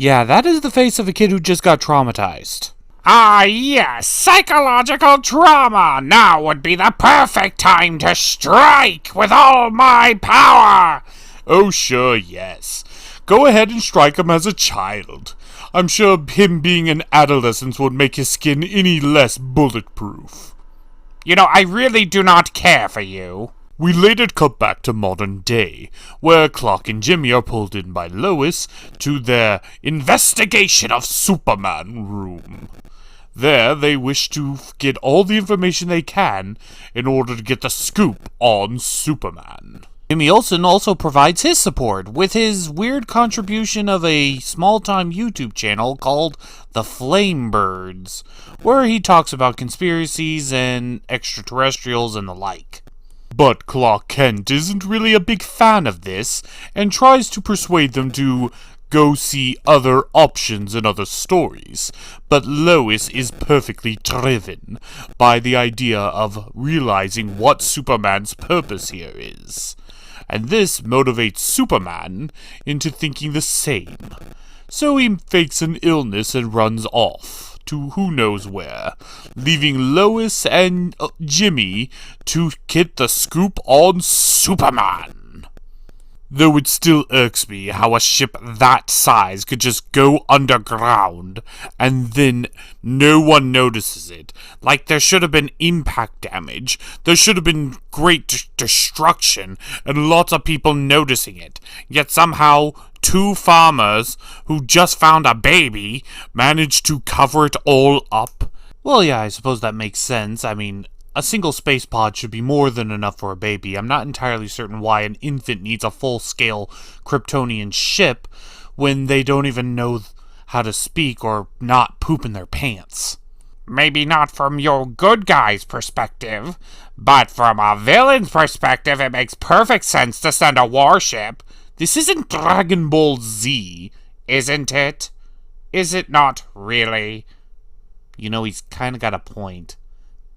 Yeah, that is the face of a kid who just got traumatized. Ah, yes, psychological trauma! Now would be the perfect time to strike with all my power! Oh, sure, yes. Go ahead and strike him as a child. I'm sure him being an adolescent won't make his skin any less bulletproof. You know, I really do not care for you. We later cut back to modern day, where Clark and Jimmy are pulled in by Lois to their investigation of Superman room. There, they wish to get all the information they can in order to get the scoop on Superman. Jimmy Olsen also provides his support with his weird contribution of a small-time YouTube channel called The Flamebirds, where he talks about conspiracies and extraterrestrials and the like. But Clark Kent isn't really a big fan of this, and tries to persuade them to go see other options and other stories. But Lois is perfectly driven by the idea of realizing what Superman's purpose here is. And this motivates Superman into thinking the same. So he fakes an illness and runs off to who knows where, leaving Lois and Jimmy to get the scoop on Superman. Though it still irks me how a ship that size could just go underground and then no one notices it. Like there should have been impact damage, there should have been great destruction, and lots of people noticing it. Yet somehow, two farmers who just found a baby managed to cover it all up. Well, yeah, I suppose that makes sense. I mean, a single space pod should be more than enough for a baby. I'm not entirely certain why an infant needs a full-scale Kryptonian ship when they don't even know how to speak or not poop in their pants. Maybe not from your good guy's perspective, but from a villain's perspective, it makes perfect sense to send a warship. This isn't Dragon Ball Z, isn't it? Is it not really? You know, he's kind of got a point.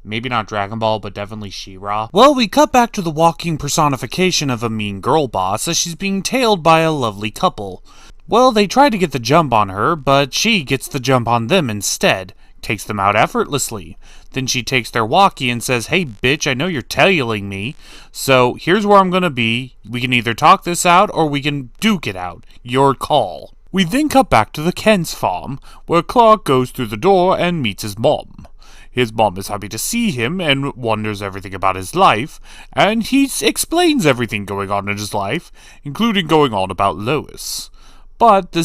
Maybe not Dragon Ball, but definitely She-Ra. Well, we cut back to the walking personification of a mean girl boss as she's being tailed by a lovely couple. Well, they try to get the jump on her, but she gets the jump on them instead. Takes them out effortlessly. Then she takes their walkie and says, "Hey bitch, I know you're tailing me, so here's where I'm gonna be. We can either talk this out or we can duke it out. Your call." We then cut back to the Kent's farm, where Clark goes through the door and meets his mom. His mom is happy to see him and wonders everything about his life, and he explains everything going on in his life, including going on about Lois. But this